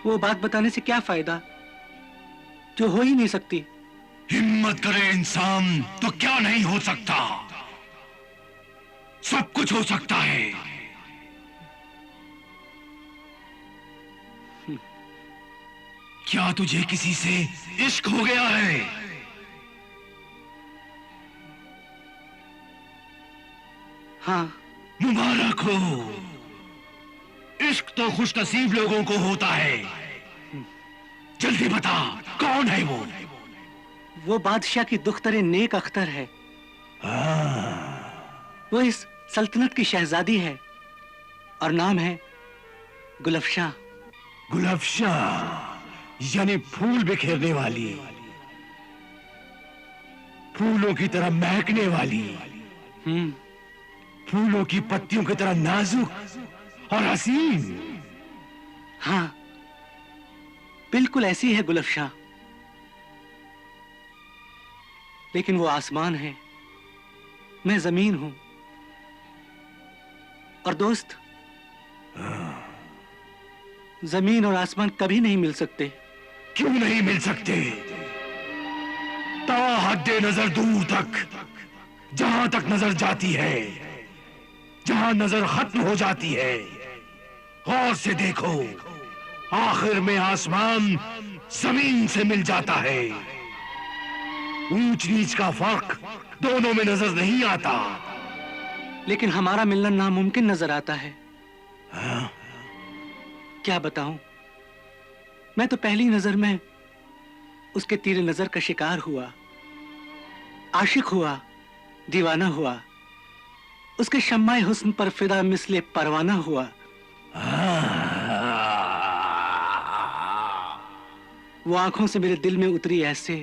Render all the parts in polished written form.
वो बात बताने से क्या फायदा जो हो ही नहीं सकती। हिम्मत करे इंसान तो क्या नहीं हो सकता, सब कुछ हो सकता है। क्या तुझे किसी से इश्क हो गया है? हाँ। मुबारक हो। इश्क तो खुशनसीब लोगों को होता है। जल्दी बता, कौन है वो? वो बादशाह की दुख्तरे नेक अख्तर है। वो इस सल्तनत की शहजादी है और नाम है गुलफशां। गुलफशां यानी फूल बिखेरने वाली, फूलों की तरह महकने वाली, फूलों की पत्तियों की तरह नाजुक और हसीन। हाँ, बिल्कुल ऐसी है गुलफशां। लेकिन वो आसमान है, मैं जमीन हूं। और दोस्त, जमीन और आसमान कभी नहीं मिल सकते। क्यों नहीं मिल सकते? हद्दे नजर दूर तक, जहां तक नजर जाती है, जहां नजर खत्म हो जाती है, गौर से देखो, आखिर में आसमान जमीन से मिल जाता है। ऊंच नीच का फर्क दोनों में नजर नहीं आता, लेकिन हमारा मिलना नामुमकिन नजर आता है। हाँ? क्या बताऊं, मैं तो पहली नजर में उसके तीर नजर का शिकार हुआ, आशिक हुआ, दीवाना हुआ, उसके शम्माए हुस्न पर फिदा मिसले परवाना हुआ। वो आंखों से मेरे दिल में उतरी ऐसे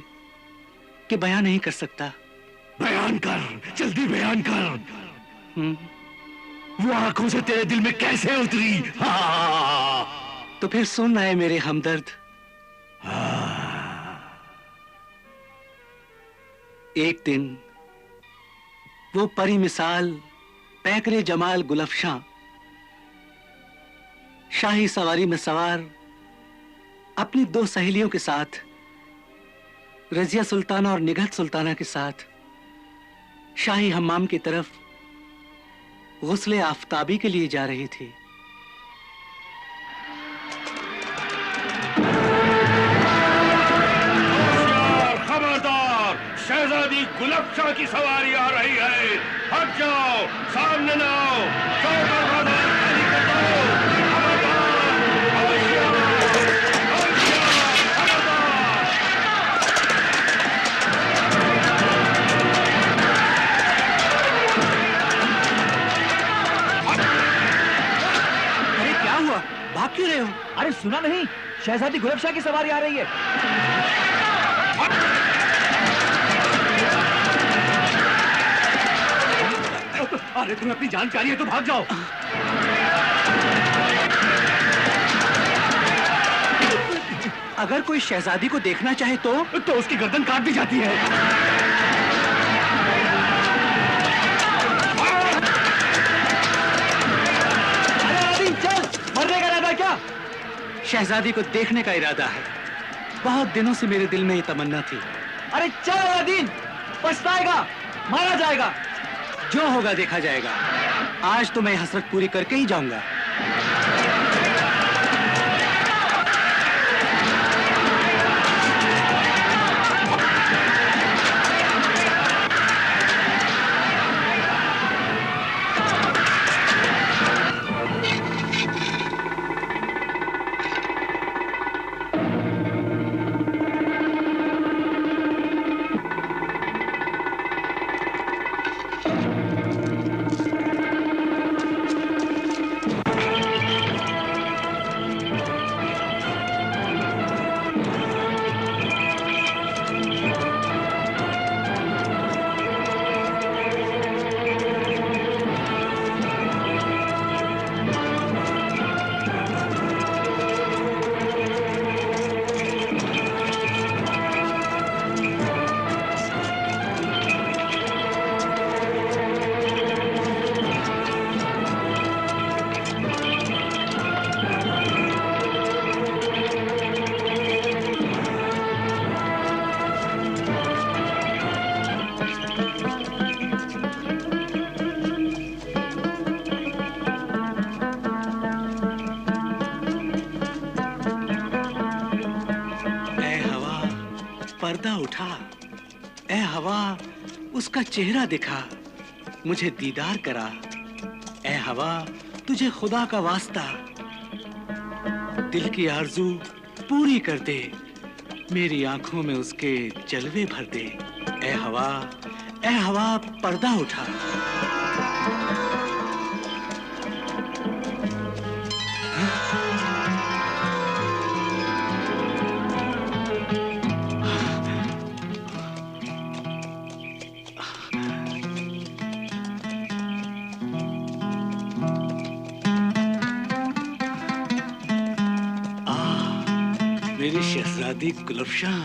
कि बयान नहीं कर सकता। बयान कर, जल्दी बयान कर। वो आंखों से तेरे दिल में कैसे उतरी? तो फिर सुन रहे मेरे हमदर्द। एक दिन वो परी मिसाल पैकरे जमाल गुलफशां शाही सवारी में सवार अपनी दो सहेलियों के साथ, रजिया सुल्ताना और निगहत सुल्ताना के साथ शाही हम्माम की तरफ गुस्ले आफताबी के लिए जा रही थी। खबरदार, शहजादी गुलफशां की सवारी आ रही है। हट जाओ, सामने न आओ, भाग क्यों रहे हो? अरे सुना नहीं, शहजादी गुलफशां की सवारी आ रही है। अरे तुम्हें अपनी जान चाहिए तो भाग जाओ। अगर कोई शहजादी को देखना चाहे तो उसकी गर्दन काट दी जाती है। क्या? शहजादी को देखने का इरादा है। बहुत दिनों से मेरे दिल में ये तमन्ना थी। अरे चल अलादीन, पछताएगा, मारा जाएगा। जो होगा देखा जाएगा। आज तो मैं हसरत पूरी करके ही जाऊंगा। पर्दा उठा, ए हवा उसका चेहरा दिखा, मुझे दीदार करा। ए हवा तुझे खुदा का वास्ता, दिल की आरज़ू पूरी कर दे, मेरी आंखों में उसके जलवे भर दे। ए हवा पर्दा उठा। मेरी शहजादी गुलफशां,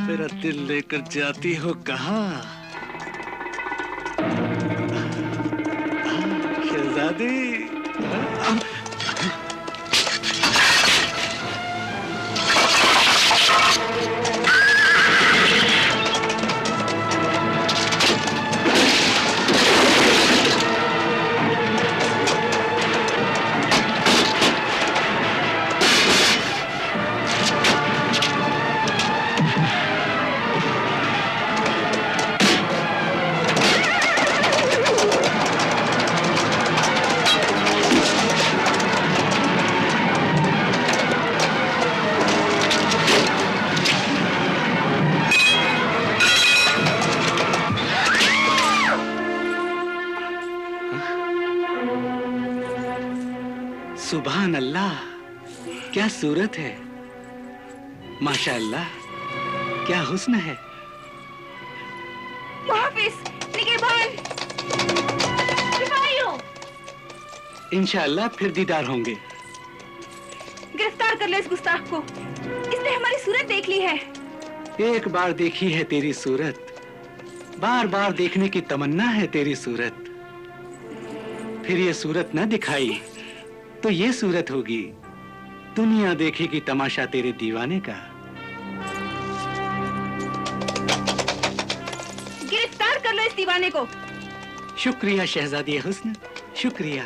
मेरा दिल लेकर जाती हो कहाँ? शहजादी। सुभान अल्लाह, क्या सूरत है, माशाअल्लाह, क्या हुस्न है। मुहाफिज, निगहबान, सिपाहियों, इंशाअल्लाह फिर दीदार होंगे। गिरफ्तार कर लो इस गुस्ताख को, इसने हमारी सूरत देख ली है। एक बार देखी है तेरी सूरत, बार बार देखने की तमन्ना है तेरी सूरत। फिर ये सूरत न दिखाई तो ये सूरत होगी, दुनिया देखेगी तमाशा तेरे दीवाने का। गिरफ्तार कर लो इस दीवाने को। शुक्रिया शहजादी हुस्न, शुक्रिया।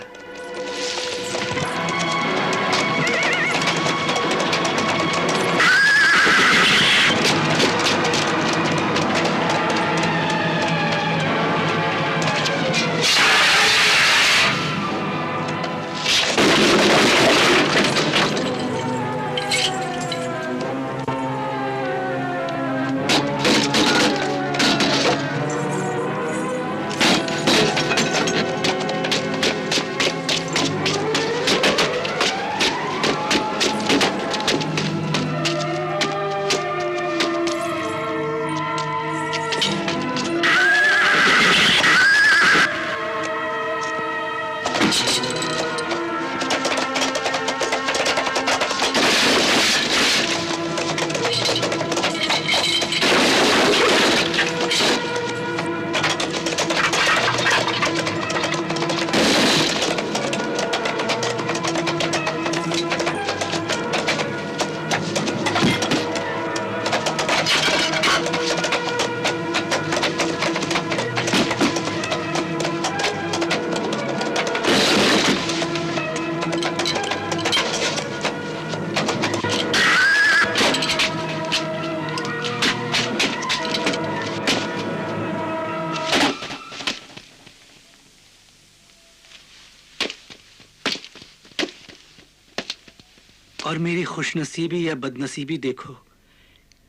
और मेरी खुशनसीबी या बदनसीबी देखो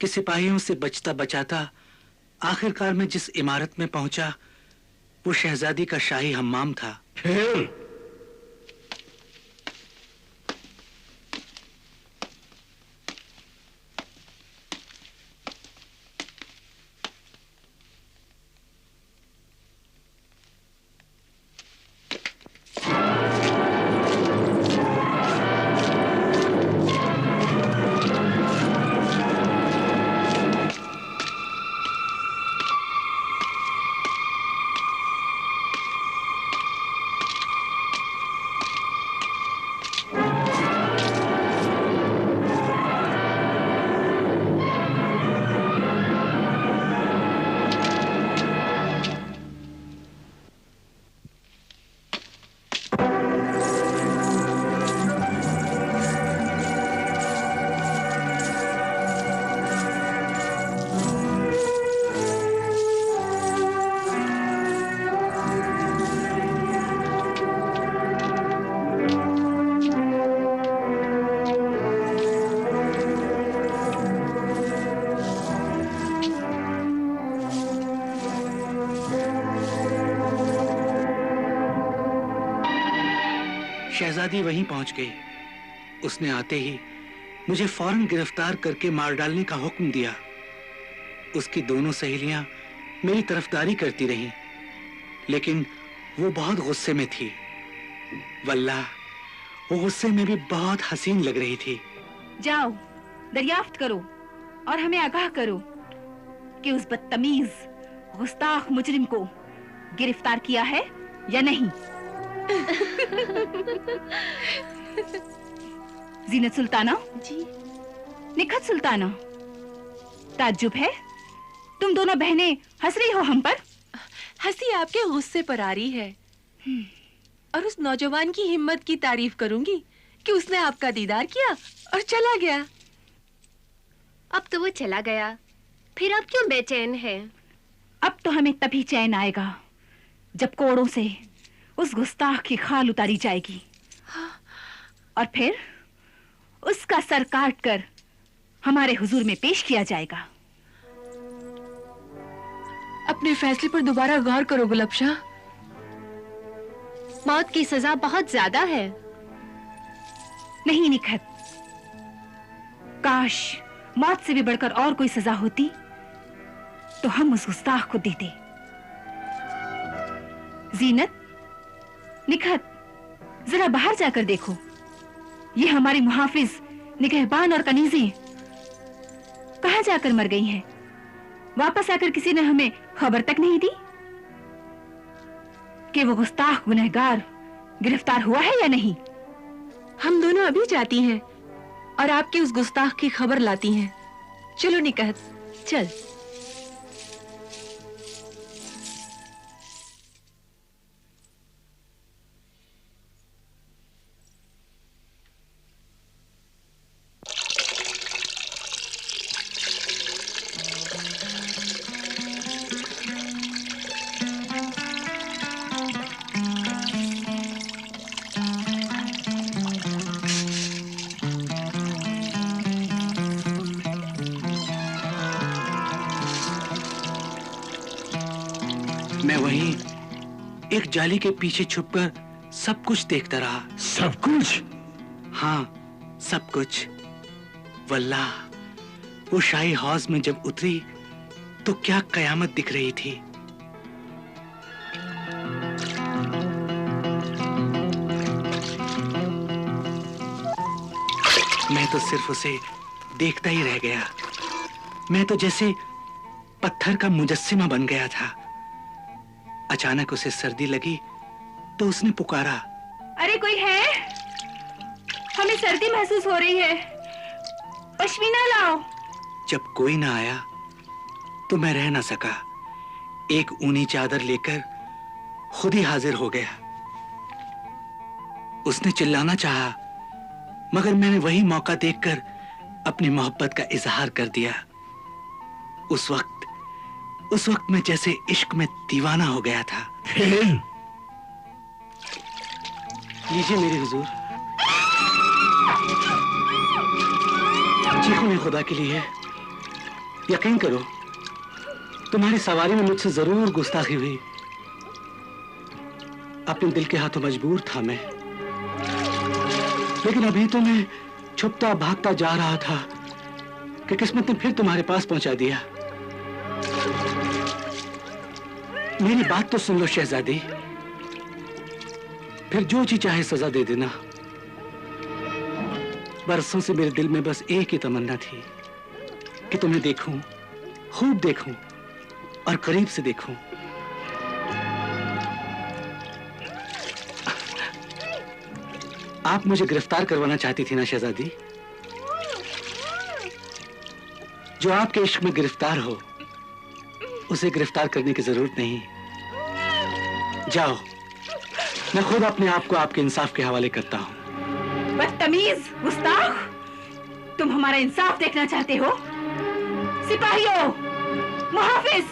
कि सिपाहियों से बचता बचाता आखिरकार मैं जिस इमारत में पहुंचा वो शहजादी का शाही हम्माम था। फिर शहजादी वहीं पहुंच गई। उसने आते ही मुझे फौरन गिरफ्तार करके मार डालने का हुक्म दिया। उसकी दोनों सहेलियां मेरी तरफदारी करती रहीं, लेकिन वो बहुत गुस्से में थी। वल्लाह, वो गुस्से में भी बहुत हसीन लग रही थी। जाओ, दरियाफ्त करो और हमें आगाह करो कि उस बदतमीज गुस्ताख मुजरिम को गिरफ्तार किया है या नहीं। जीनत सुल्ताना जी। निखत सुल्ताना, ताज्जुब है, तुम दोनों बहनें हंस रही हो हम पर। हंसी आपके गुस्से पर आ रही है और उस नौजवान की हिम्मत की तारीफ करूंगी कि उसने आपका दीदार किया और चला गया। अब तो वो चला गया, फिर आप क्यों बेचैन हैं? अब तो हमें तभी चैन आएगा जब कोड़ों से उस गुस्ताख की खाल उतारी जाएगी और फिर उसका सर काट कर हमारे हुजूर में पेश किया जाएगा। अपने फैसले पर दोबारा गौर करो गुलाब शाह। मौत की सजा बहुत ज्यादा है। नहीं निखत, काश मौत से भी बढ़कर और कोई सजा होती तो हम उस गुस्ताख को देते। जीनत, निखत, जरा बाहर जाकर देखो, ये हमारी मुहाफिज निगहबान और कनीज़ें कहां जाकर मर गई हैं? वापस आकर किसी ने हमें खबर तक नहीं दी कि वो गुस्ताख गुनहगार गिरफ्तार हुआ है या नहीं। हम दोनों अभी जाती हैं और आपकी उस गुस्ताख की खबर लाती हैं। चलो निकहत, चल। मैं वहीं एक जाली के पीछे छुपकर सब कुछ देखता रहा। सब कुछ? हाँ, सब कुछ। वल्लाह, वो शाही हौज में जब उतरी तो क्या कयामत दिख रही थी। मैं तो सिर्फ उसे देखता ही रह गया। मैं तो जैसे पत्थर का मुजस्सिमा बन गया था। अचानक उसे सर्दी लगी तो उसने पुकारा, अरे कोई है? हमें सर्दी महसूस हो रही है, पश्मीना लाओ। जब कोई ना आया तो मैं रह ना सका। एक ऊनी चादर लेकर खुद ही हाजिर हो गया। उसने चिल्लाना चाहा, मगर मैंने वही मौका देखकर अपनी मोहब्बत का इजहार कर दिया। उस वक्त मैं जैसे इश्क में दीवाना हो गया था। लीजिए मेरे हुजूर, चीखो नहीं खुदा के लिए। यकीन करो, तुम्हारी सवारी में मुझसे जरूर गुस्ताखी हुई। अपने दिल के हाथों मजबूर था मैं, लेकिन अभी तो मैं छुपता भागता जा रहा था कि किस्मत ने फिर तुम्हारे पास पहुंचा दिया। मेरी बात तो सुन लो शहजादी, फिर जो जी चाहे सजा दे देना। बरसों से मेरे दिल में बस एक ही तमन्ना थी कि तुम्हें देखूं, खूब देखूं और करीब से देखूं। आप मुझे गिरफ्तार करवाना चाहती थी ना शहजादी? जो आपके इश्क में गिरफ्तार हो उसे गिरफ्तार करने की जरूरत नहीं। जाओ, मैं खुद अपने आप को आपके इंसाफ के हवाले करता हूं। बदतमीज गुस्ताख, तुम हमारा इंसाफ देखना चाहते हो? सिपाहियों, मुहाफिज।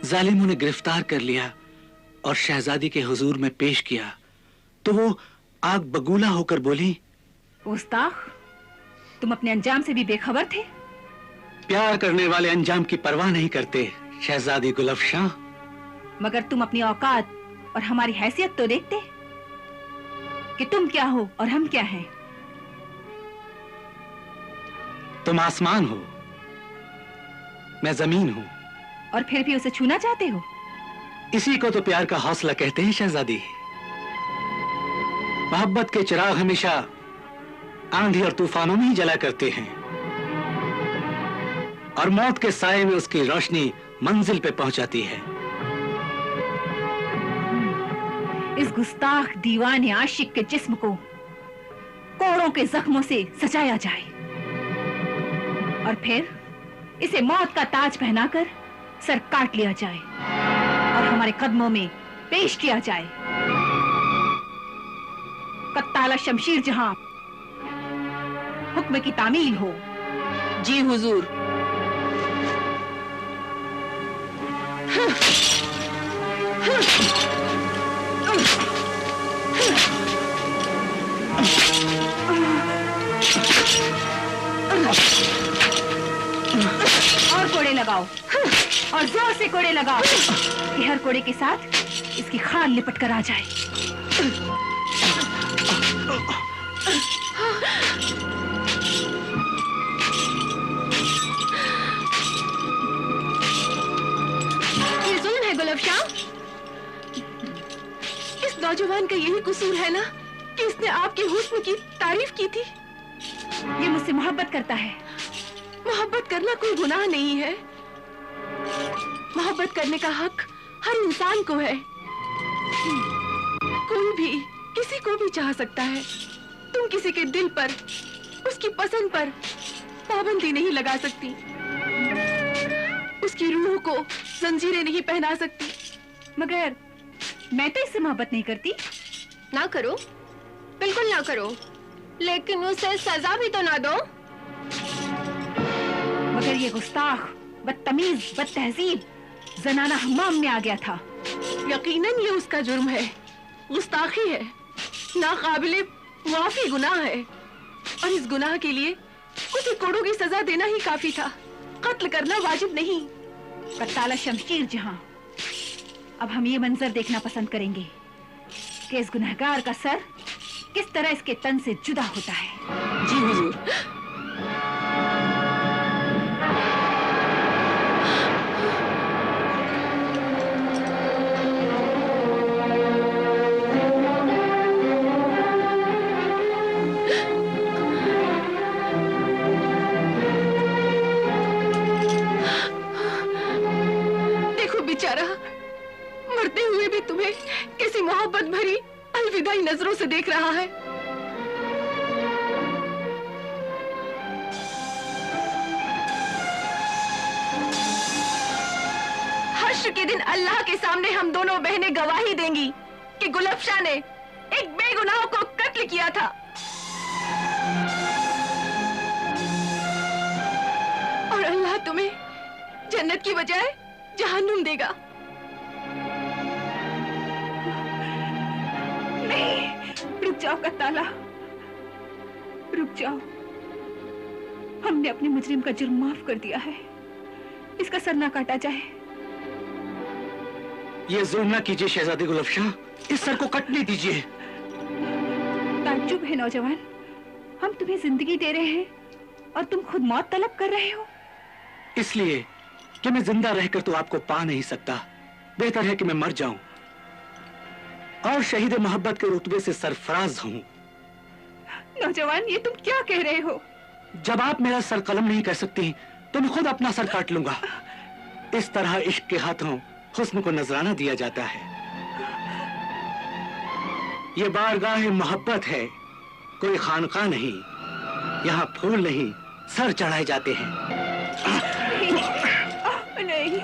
जालिमों ने गिरफ्तार कर लिया और शहजादी के हुजूर में पेश किया तो वो आग बगूला होकर बोली, गुस्ताख, तुम अपने अंजाम से भी बेखबर थे। प्यार करने वाले अंजाम की परवाह नहीं करते शहजादी गुलाब शाह। मगर तुम अपनी औकात और हमारी हैसियत तो देखते। कि तुम क्या हो और हम क्या हैं। तुम आसमान हो, मैं जमीन हूं। और फिर भी उसे छूना चाहते हो? इसी को तो प्यार का हौसला कहते हैं शहजादी। मोहब्बत के चिराग हमेशा आंधी और तूफानों में ही जला करते हैं, और मौत के साए में उसकी रोशनी मंजिल पे पहुंचाती है। इस गुस्ताख दीवाने आशिक के जिस्म को कोड़ों के जख्मों से सजाया जाए और फिर इसे मौत का ताज पहनाकर सर काट लिया जाए और हमारे कदमों में पेश किया जाए। कत्ताला शमशीर जहां, हुक्म की तामील हो। जी हुजूर। और कोड़े लगाओ, और जोर से कोड़े लगाओ कि हर कोड़े के साथ इसकी खाल लिपट कर आ जाए। ये जुल्म है गुलफशां। इस नौजवान का यही कसूर है ना कि इसने आपके हुस्न की तारीफ की थी। ये मुझसे मोहब्बत करता है। मोहब्बत करना कोई गुनाह नहीं है। मोहब्बत करने का हक हर इंसान को है। कोई भी किसी को भी चाह सकता है। तुम किसी के दिल पर, उसकी पसंद पर पाबंदी नहीं लगा सकती। उसकी रूह को जंजीरें नहीं पहना सकती। मगर मैं तो इससे मोहब्बत नहीं करती। ना करो, बिल्कुल ना करो, लेकिन उसे सजा भी तो ना दो। मगर ये गुस्ताख, बदतमीज, बदतहजीब जनाना हमाम में आ गया था। यकीनन ये उसका जुर्म है, गुस्ताखी है, नाकाबिले मुआफी गुनाह है, और इस गुनाह के लिए उसे कोड़ों की सजा देना ही काफी था। कत्ल करना वाजिब नहीं। कत्ताला शमशीर जहां, अब हम ये मंजर देखना पसंद करेंगे कि इस गुनहगार का सर किस तरह इसके तन से जुदा होता है। जी हुजूर। बेचारा मरते हुए भी तुम्हें किसी मोहब्बत भरी अलविदाई नजरों से देख रहा है। हश्र के दिन अल्लाह के सामने हम दोनों बहनें गवाही देंगी कि गुलफशां ने एक बेगुनाह को कत्ल किया था। और अल्लाह तुम्हें जन्नत की बजाय जहन्नुम देगा। नहीं, रुक जाओ कत्ताला, रुक जाओ। हमने अपने मुजरिम का जुर्म माफ कर दिया है। इसका सर ना काटा जाए। ये जुल्म ना कीजिए शहजादी गुलफशां, इस सर को कटने दीजिए। ताज्जुब है नौजवान, हम तुम्हें जिंदगी दे रहे हैं और तुम खुद मौत तलब कर रहे हो। इसलिए कि मैं जिंदा रहकर तो आपको पा नहीं सकता। बेहतर है कि मैं मर जाऊं और शहीद मोहब्बत के रुतबे से सरफराज हूं। नौजवान, ये तुम क्या कह रहे हो? जब आप मेरा सर कलम नहीं कर सकती तो मैं खुद अपना सर काट लूंगा। इस तरह इश्क के हाथों हुस्न को नजराना दिया जाता है। ये बारगाह मोहब्बत है, कोई खानका नहीं। यहाँ फूल नहीं, सर चढ़ाए जाते हैं। नहीं, नहीं।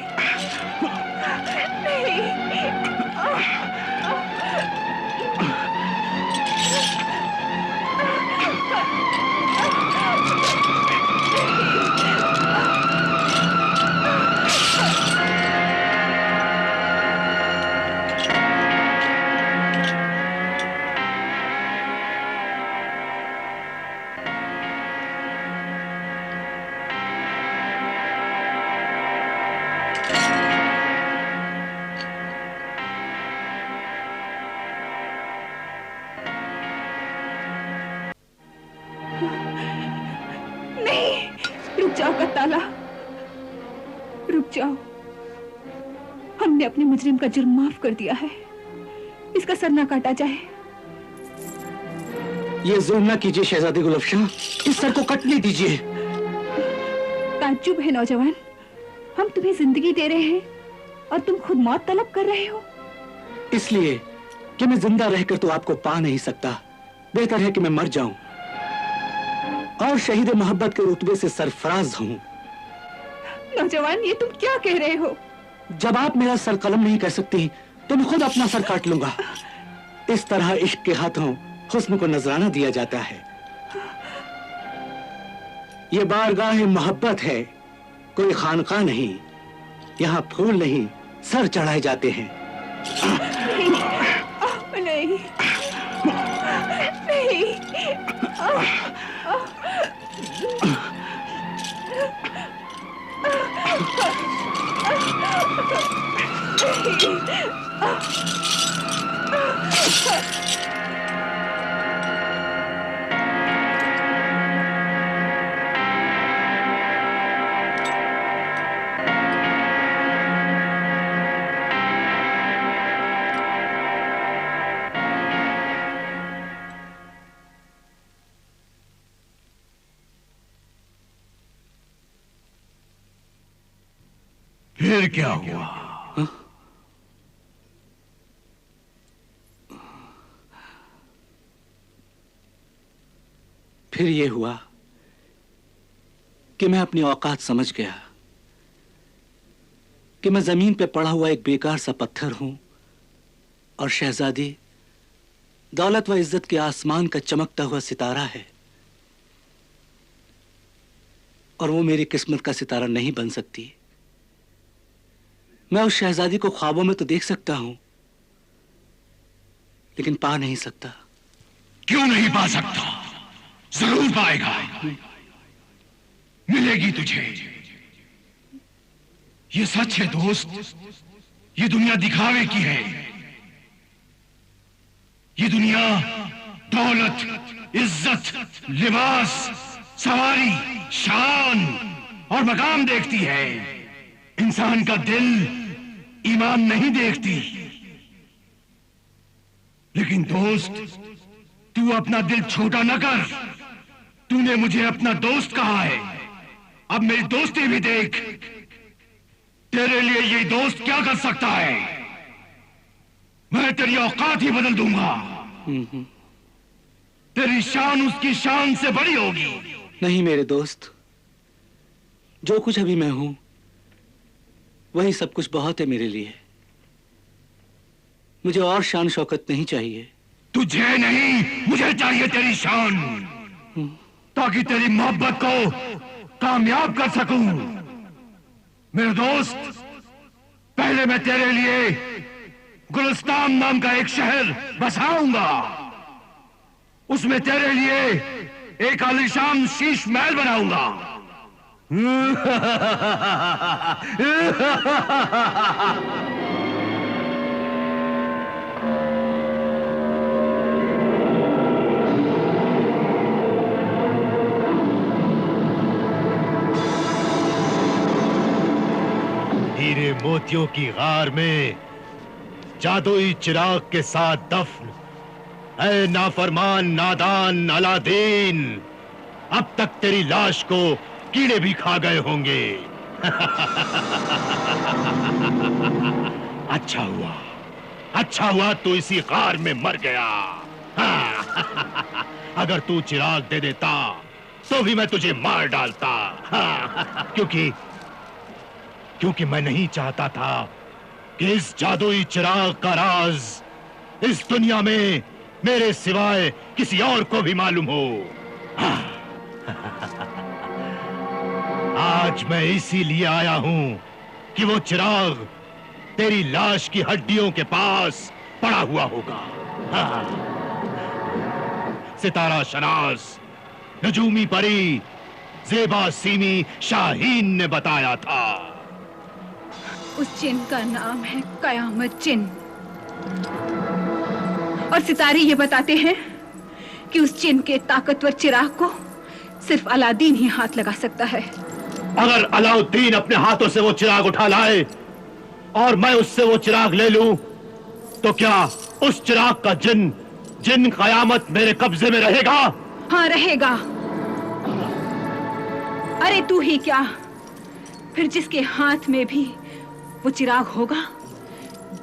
रुक जाओ कत्ताला, रुक जाओ। हमने अपने मुजरिम का जुर्म माफ कर दिया है, इसका सर ना काटा जाए। ये जुल्म ना कीजिए शहजादी गुलफशां, इस सर को कटने दीजिए। ताज्जुब है नौजवान, हम तुम्हें जिंदगी दे रहे हैं और तुम खुद मौत तलब कर रहे हो। इसलिए कि मैं जिंदा रहकर तो आपको पा नहीं सकता, बेहतर है कि मैं मर जाऊं और शहीद मोहब्बत के रुतबे से सरफराज हूं। नौजवान, ये तुम क्या कह रहे हो? जब आप मेरा सर कलम नहीं कर सकती तो मैं खुद अपना सर काट लूंगा। इस तरह इश्क के हाथों हुस्न को नजराना दिया जाता है। ये बारगाह मोहब्बत है, कोई खानका नहीं। यहाँ फूल नहीं, सर चढ़ाए जाते हैं। नहीं, नहीं, फिर क्या हुआ? फिर ये हुआ कि मैं अपनी औकात समझ गया कि मैं जमीन पे पड़ा हुआ एक बेकार सा पत्थर हूं और शहजादी दौलत व इज्जत के आसमान का चमकता हुआ सितारा है, और वो मेरी किस्मत का सितारा नहीं बन सकती। मैं उस शहजादी को ख्वाबों में तो देख सकता हूं, लेकिन पा नहीं सकता। क्यों नहीं पा सकता? जरूर पाएगा, मिलेगी तुझे। ये सच है दोस्त, ये दुनिया दिखावे की है। ये दुनिया दौलत, इज्जत, लिबास, सवारी, शान और मकाम देखती है। इंसान का दिल ईमान नहीं देखती। लेकिन दोस्त, तू अपना दिल छोटा न कर। तूने मुझे अपना दोस्त कहा है, अब मेरी दोस्ती भी देख। तेरे लिए ये दोस्त क्या कर सकता है? मैं तेरी औकात ही बदल दूंगा। तेरी शान उसकी शान से बड़ी होगी। नहीं मेरे दोस्त, जो कुछ अभी मैं हूं वही सब कुछ बहुत है मेरे लिए। मुझे और शान शौकत नहीं चाहिए। तुझे नहीं, मुझे चाहिए तेरी शान, ताकि तेरी मोहब्बत को कामयाब कर सकूं। मेरे दोस्त, पहले मैं तेरे लिए गुलिस्तान नाम का एक शहर बसाऊंगा। उसमें तेरे लिए एक आलीशान शीश महल बनाऊंगा। हीरे मोतियों की गार में जादुई चिराग के साथ दफन, ऐ नाफरमान नादान अलादीन, अब तक तेरी लाश को कीड़े भी खा गए होंगे। अच्छा हुआ तू इसी गार में मर गया। अगर तू चिराग दे देता तो भी मैं तुझे मार डालता। क्योंकि मैं नहीं चाहता था कि इस जादुई चिराग का राज इस दुनिया में मेरे सिवाय किसी और को भी मालूम हो। आज मैं इसीलिए आया हूं कि वो चिराग तेरी लाश की हड्डियों के पास पड़ा हुआ होगा। सितारा शनास, नजूमी परी, ज़ेबा सीमी शाहीन ने बताया था। उस जिन का नाम है कयामत जिन, और सितारे ये बताते हैं कि उस जिन के ताकतवर चिराग को सिर्फ अलादीन ही हाथ लगा सकता है। अगर अलाउद्दीन अपने हाथों से वो चिराग उठा लाए और मैं उससे वो चिराग ले लूं, तो क्या उस चिराग का जिन कयामत मेरे कब्जे में रहेगा? हाँ रहेगा। अरे तू ही क्या, फिर जिसके हाथ में भी वो चिराग होगा,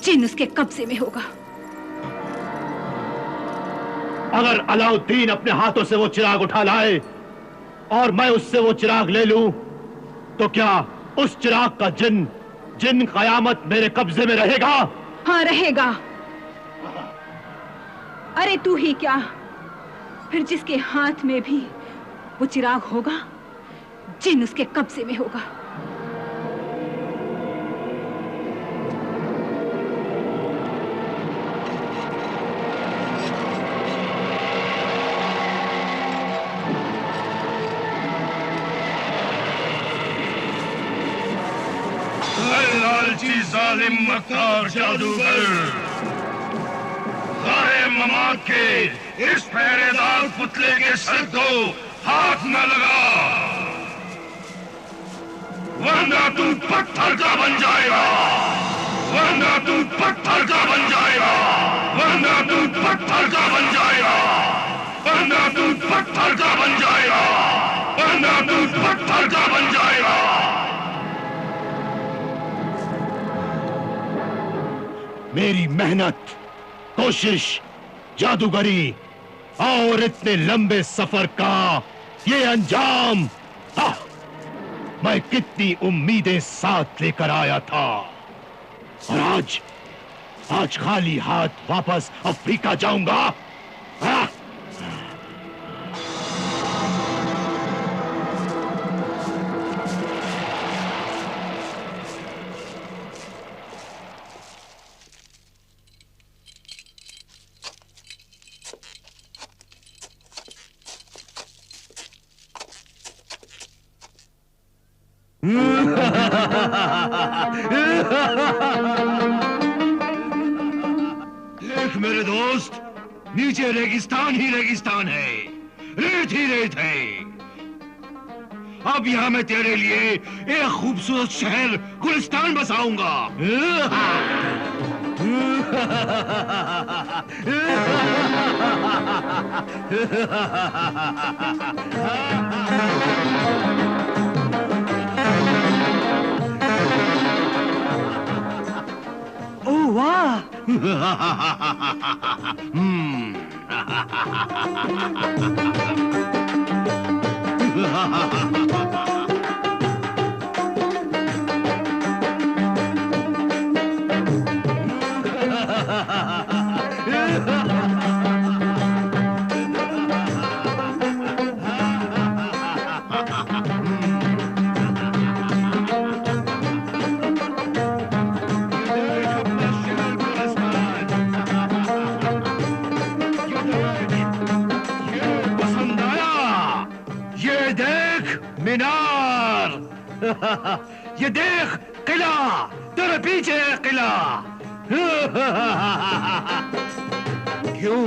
जिन उसके कब्जे में होगा। अगर अलाउद्दीन अपने हाथों से वो चिराग उठा लाए और मैं उससे वो चिराग ले लूं, तो क्या उस चिराग का जिन कयामत मेरे कब्जे में रहेगा? हाँ रहेगा। अरे तू ही क्या, फिर जिसके हाथ में भी वो चिराग होगा, जिन उसके कब्जे में होगा। लालची जालिम मक्कार जादूगर, ज़ाहे ममात के इस पहरेदार पुतले के सर को हाथ न लगा, वरना तू पत्थर का बन जाएगा, वरना तू पत्थर का बन जाएगा, वरना तू पत्थर का बन जाएगा, वरना तू पत्थर का बन जाएगा, वरना तू पत्थर का बन जाएगा। मेरी मेहनत, कोशिश, जादूगरी और इतने लंबे सफर का ये अंजाम, मैं कितनी उम्मीदें साथ लेकर आया था, और आज खाली हाथ वापस अफ्रीका जाऊंगा। देख मेरे दोस्त, नीचे रेगिस्तान ही रेगिस्तान है, रेत ही रेत है। अब यहाँ मैं तेरे लिए एक खूबसूरत शहर गुलिस्तान बसाऊंगा। ओह वाह! मीनार, ये देख किला, तेरे पीछे किला। क्यों,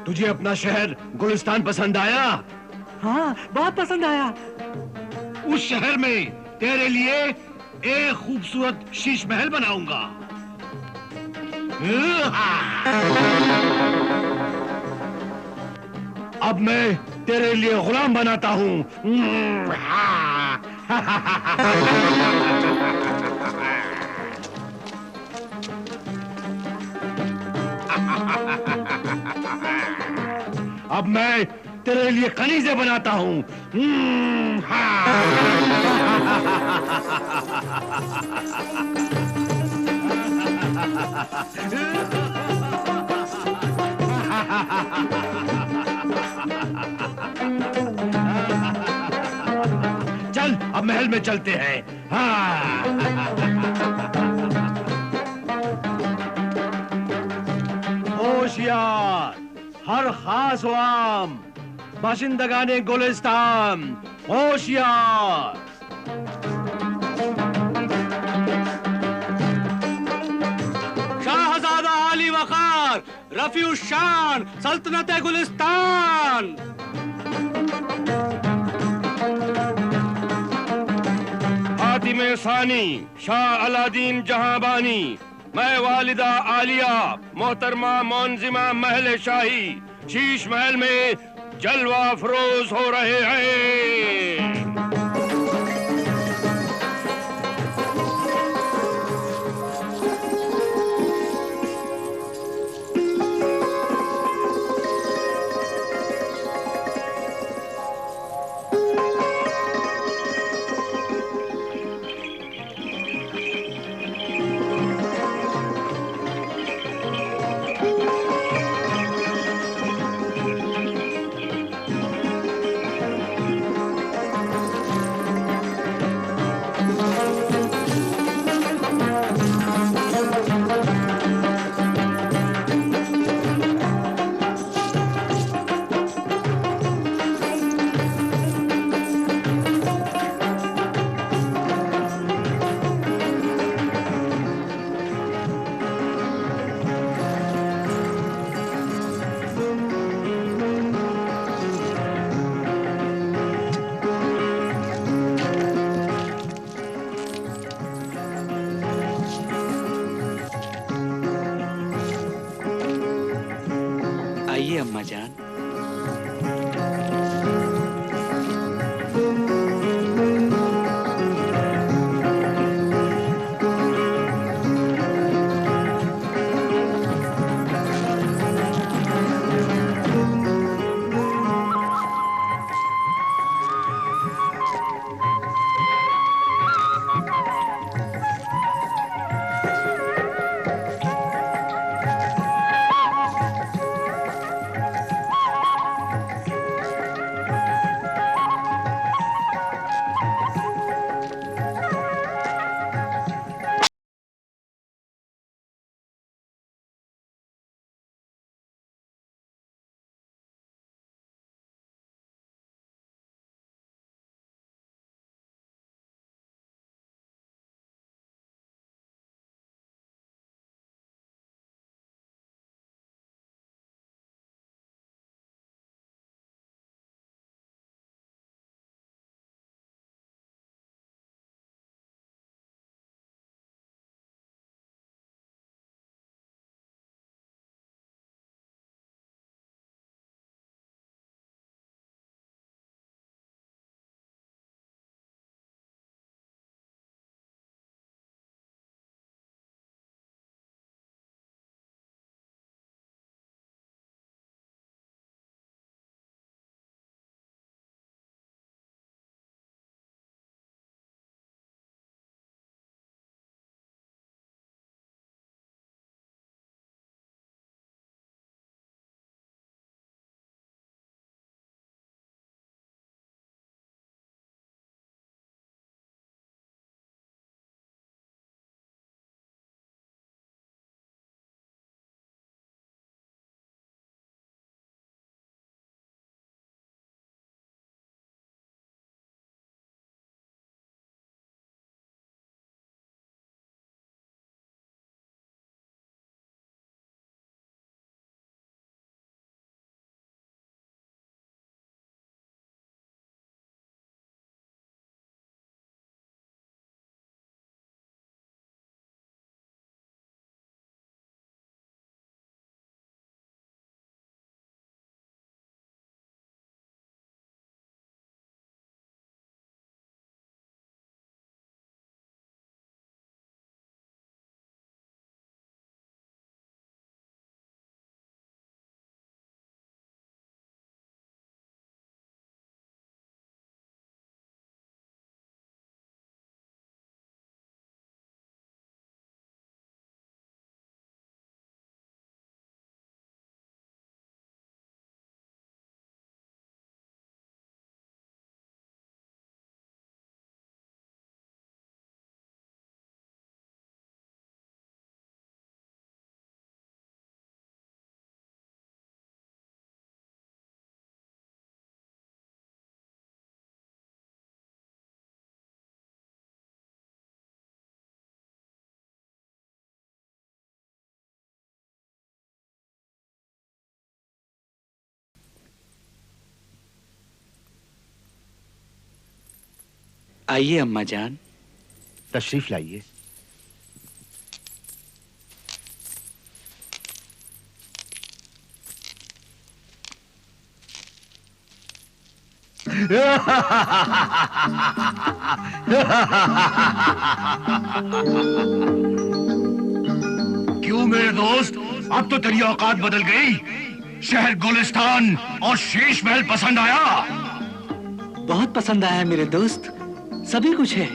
तुझे अपना शहर गुलिस्तान पसंद आया? हाँ, बहुत पसंद आया। उस शहर में तेरे लिए एक खूबसूरत शीश महल बनाऊंगा। अब मैं तेरे लिए गुलाम बनाता हूं। अब मैं तेरे लिए कनीज़े बनाता हूं। चल अब महल में चलते हैं। होशियार, हर खास वाम, बाशिंदगाने गुलिस्तान, होशियार। शाहजादा आली वकार, रफीउ शान, सल्तनत गुलिस्तान। सानी शाह अलादीन जहांबानी, मैं वालिदा आलिया मोहतरमा मोनजिमा महल शाही शीश महल में जलवा फरोज हो रहे हैं। आइए अम्मा जान। आइए अम्मा जान। तशरीफ लाइए। क्यों मेरे दोस्त, अब तो तेरी औकात बदल गई? शहर गुलिस्तान और शीश महल पसंद आया? बहुत पसंद आया मेरे दोस्त, सभी कुछ है।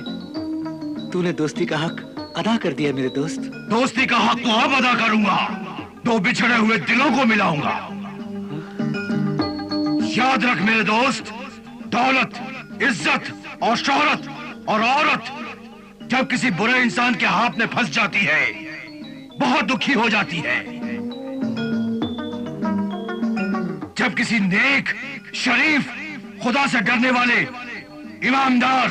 तूने दोस्ती का हक अदा कर दिया मेरे दोस्त। दोस्ती का हक तो अब अदा करूंगा, दो बिछड़े हुए दिलों को मिलाऊंगा। याद रख मेरे दोस्त, दौलत, इज्जत और शोहरत और औरत जब किसी बुरे इंसान के हाथ में फंस जाती है, बहुत दुखी हो जाती है। जब किसी नेक, शरीफ, खुदा से डरने वाले, ईमानदार,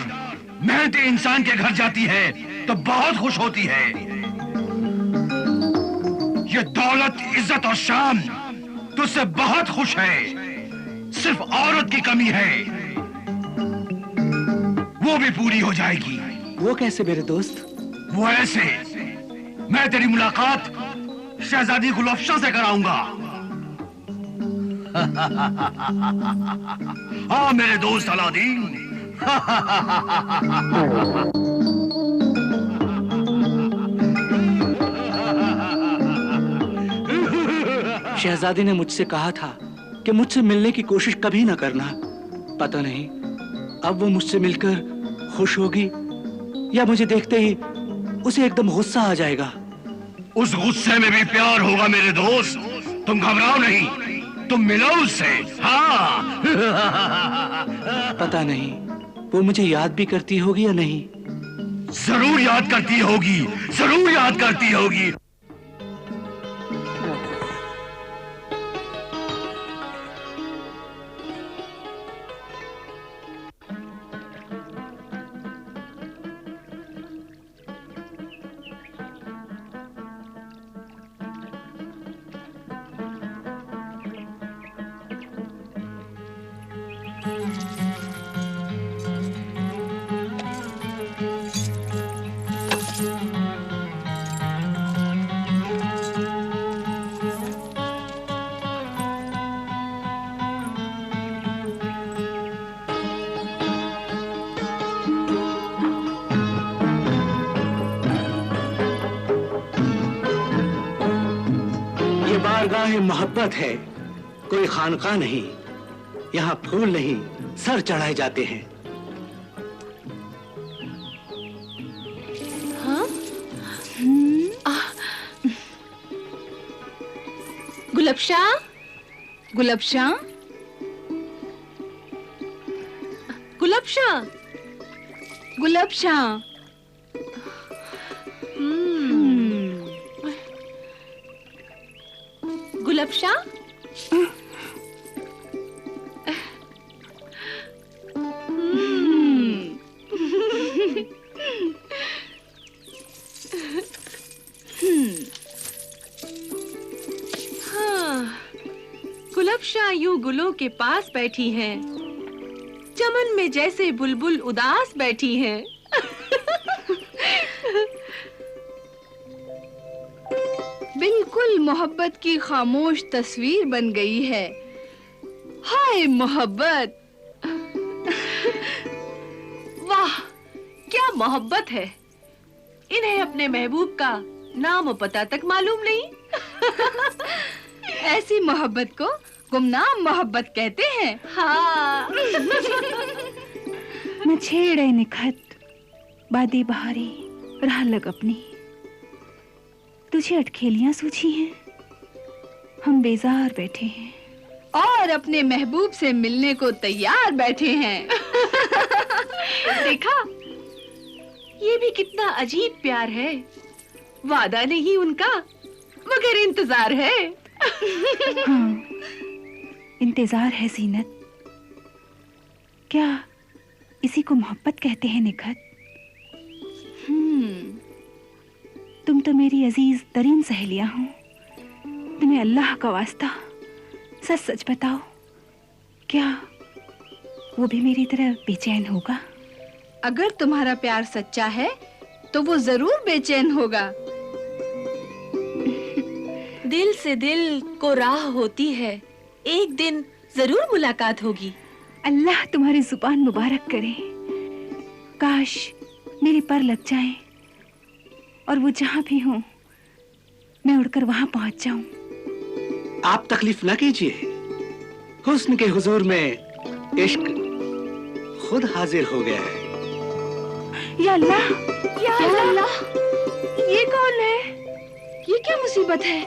मेहनती इंसान के घर जाती है तो बहुत खुश होती है। ये दौलत, इज्जत और शान तुझसे बहुत खुश है, सिर्फ औरत की कमी है, वो भी पूरी हो जाएगी। वो कैसे मेरे दोस्त? वो ऐसे, मैं तेरी मुलाकात शहजादी गुलफ्शा से कराऊंगा। हाँ मेरे दोस्त अलादीन। शहजादी ने मुझसे कहा था कि मुझसे मिलने की कोशिश कभी ना करना। पता नहीं अब वो मुझसे मिलकर खुश होगी या मुझे देखते ही उसे एकदम गुस्सा आ जाएगा। उस गुस्से में भी प्यार होगा मेरे दोस्त, तुम घबराओ नहीं, तुम मिलो उससे। हाँ। पता नहीं वो मुझे याद भी करती होगी या नहीं। जरूर याद करती होगी, जरूर याद करती होगी। बारगाह मोहब्बत है, कोई खानका नहीं। यहाँ फूल नहीं, सर चढ़ाए जाते हैं। हाँ? गुलबशा, गुलबशा, गुलबशा, गुलबशा। गुलबशा, गुलबशा यूं गुलों के पास बैठी हैं, चमन में जैसे बुलबुल उदास बैठी हैं। बिल्कुल मोहब्बत की खामोश तस्वीर बन गई है। हाय मोहब्बत! वाह, क्या मोहब्बत है! इन्हें अपने महबूब का नाम पता तक मालूम नहीं। ऐसी मोहब्बत को गुमनाम मोहब्बत कहते हैं। हाँ। न छेड़े निखत, बादी बहारी राह लग अपनी। तुझे अटखेलियां सूझी हैं, हम बेजार बैठे हैं और अपने महबूब से मिलने को तैयार बैठे हैं। देखा, ये भी कितना अजीब प्यार है। वादा नहीं उनका, मगर इंतजार है। हाँ, इंतजार है जीनत। क्या इसी को मोहब्बत कहते हैं निखत? तुम तो मेरी अजीज तरीन सहेलियां हो। तुम्हें अल्लाह का वास्ता सच सच बताओ, क्या वो भी मेरी तरह बेचैन होगा? अगर तुम्हारा प्यार सच्चा है तो वो जरूर बेचैन होगा। दिल से दिल को राह होती है, एक दिन जरूर मुलाकात होगी। अल्लाह तुम्हारी जुबान मुबारक करे। काश मेरे पर लग जाए और वो जहां भी हो मैं उड़कर वहां पहुंच जाऊं। आप तकलीफ न कीजिए, हुस्न के हुजूर में इश्क खुद हाजिर हो गया है। या अल्लाह, या अल्लाह, ये कौन है? ये क्या मुसीबत है?